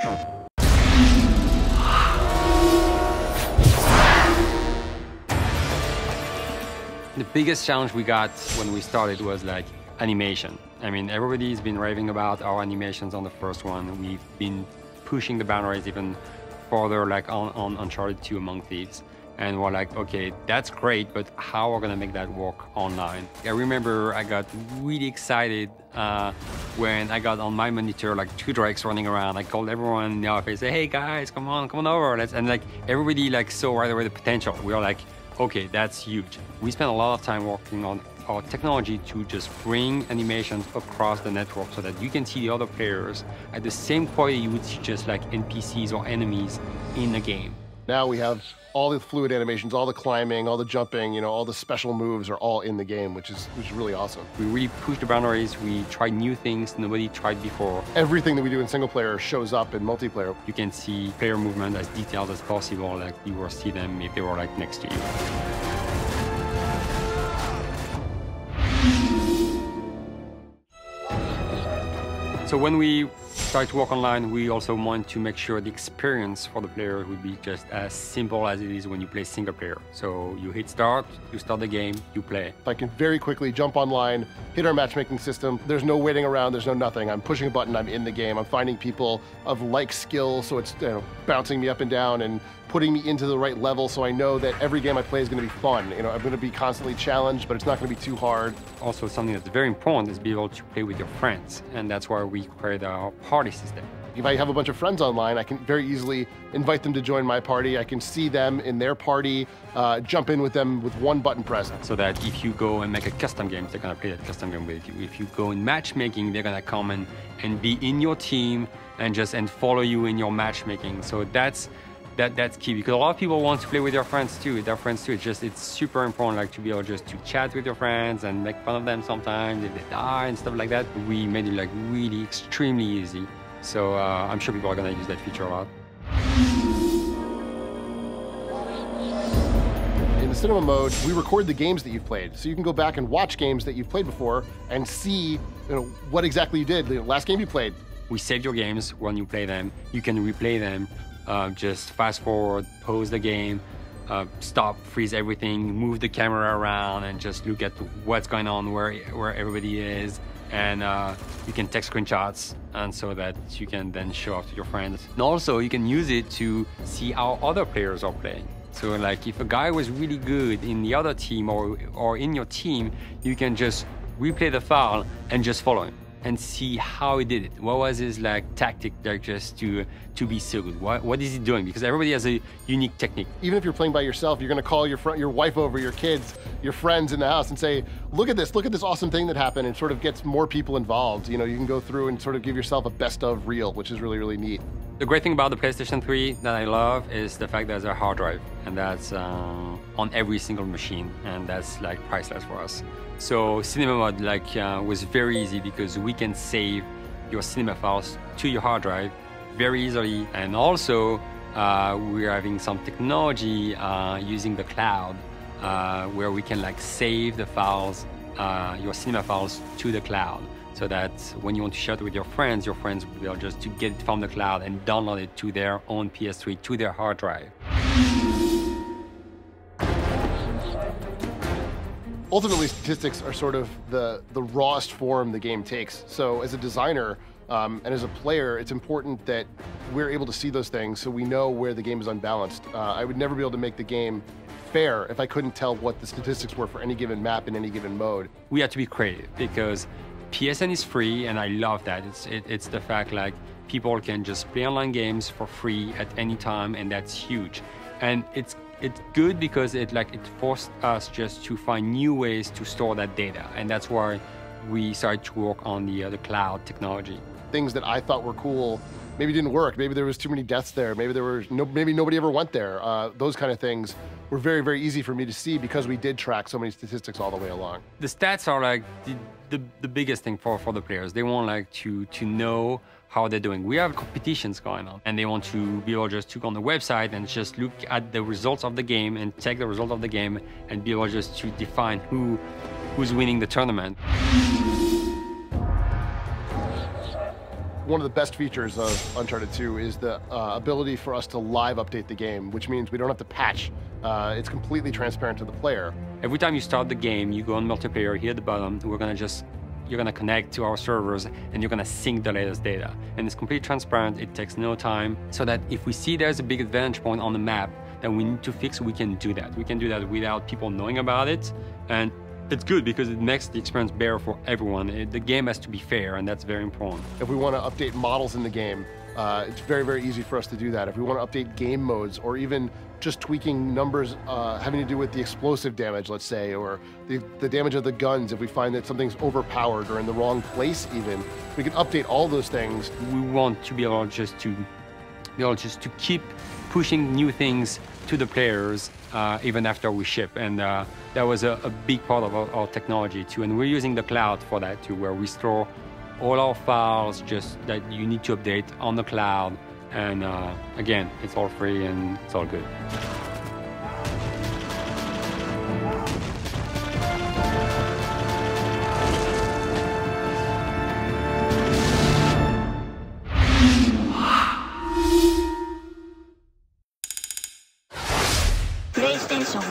The biggest challenge we got when we started was like animation. I mean, everybody's been raving about our animations on the first one. We've been pushing the boundaries even further, like on Uncharted 2 Among Thieves. And we're like, okay, that's great, but how are we gonna make that work online? I remember I got really excited when I got on my monitor like 2 drakes running around. I called everyone in the office, say, hey guys, come on over. And like everybody like saw right away the potential. We were like, okay, that's huge. We spent a lot of time working on our technology to just bring animations across the network so that you can see the other players at the same quality you would see just like NPCs or enemies in a game. Now we have all the fluid animations, all the climbing, all the jumping, all the special moves are all in the game, which is really awesome. We really pushed the boundaries. We tried new things nobody tried before. Everything that we do in single player shows up in multiplayer. You can see player movement as detailed as possible, like you will see them if they were like next to you. So when we started to work online, we also want to make sure the experience for the player would be just as simple as it is when you play single player. So you hit start, you start the game, you play. I can very quickly jump online, hit our matchmaking system. There's no waiting around, there's no nothing. I'm pushing a button, I'm in the game. I'm finding people of like skill, so it's bouncing me up and down and putting me into the right level, so I know that every game I play is going to be fun. I'm going to be constantly challenged, but it's not going to be too hard. Also, something that's very important is be able to play with your friends, and that's why we created our party system. If I have a bunch of friends online, I can very easily invite them to join my party. I can see them in their party, jump in with them with one button press. So that if you go and make a custom game, they're going to play that custom game with you. If you go in matchmaking, they're going to come and be in your team and follow you in your matchmaking. So that's key, because a lot of people want to play with their friends too. It's super important, like to be able just to chat with your friends and make fun of them sometimes if they die and stuff like that. We made it like really extremely easy. So I'm sure people are gonna use that feature a lot. In the cinema mode, we record the games that you've played, so you can go back and watch games that you've played before and see what exactly you did. The last game you played. We save your games when you play them. You can replay them. Just fast forward, pause the game, stop, freeze everything, move the camera around, and just look at what's going on, where everybody is, and you can take screenshots, and so that you can then show off to your friends. And also, you can use it to see how other players are playing. So, like, if a guy was really good in the other team or in your team, you can just replay the file and just follow him and see how he did it. What was his tactic just to be so good? What is he doing? Because everybody has a unique technique. Even if you're playing by yourself, you're gonna call your wife over, your kids, your friends in the house and say, look at this awesome thing that happened, and sort of gets more people involved. You can go through and sort of give yourself a best of reel, which is really, really neat. The great thing about the PlayStation 3 that I love is the fact that there's a hard drive, and that's on every single machine, and that's like priceless for us. So cinema mode was very easy because we can save your cinema files to your hard drive very easily, and also we're having some technology using the cloud where we can save the files, your cinema files, to the cloud, so that when you want to share it with your friends will be able just to get it from the cloud and download it to their own PS3, to their hard drive. Ultimately, statistics are sort of the rawest form the game takes. So as a designer and as a player, it's important that we're able to see those things so we know where the game is unbalanced. I would never be able to make the game fair if I couldn't tell what the statistics were for any given map in any given mode. We had to be creative because PSN is free, and I love that. It's the fact people can just play online games for free at any time, and that's huge. And it's good because it forced us just to find new ways to store that data, and that's why we started to work on the cloud technology. Things that I thought were cool maybe didn't work. Maybe there was too many deaths there. Maybe maybe nobody ever went there. Those kind of things were very, very easy for me to see because we did track so many statistics all the way along. The stats are the biggest thing for the players. They want to know how they're doing. We have competitions going on, and they want to be able just to go on the website and just look at the results of the game and take the result of the game and be able just to define who's winning the tournament. one of the best features of Uncharted 2 is the ability for us to live update the game, which means we don't have to patch. It's completely transparent to the player. Every time you start the game, you go on multiplayer here at the bottom. You're gonna connect to our servers and you're gonna sync the latest data. And it's completely transparent, it takes no time, so that if we see there's a big advantage point on the map that we need to fix, we can do that. We can do that without people knowing about it. And it's good because it makes the experience better for everyone. The game has to be fair, and that's very important. If we want to update models in the game, it's very, very easy for us to do that. If we want to update game modes, or even just tweaking numbers having to do with the explosive damage, let's say, or the damage of the guns, if we find that something's overpowered or in the wrong place even, we can update all those things. We want to be able just to keep pushing new things to the players even after we ship. And that was a big part of our technology too. And we're using the cloud for that too, where we store all our files just that you need to update on the cloud. And again, it's all free and it's all good. PlayStation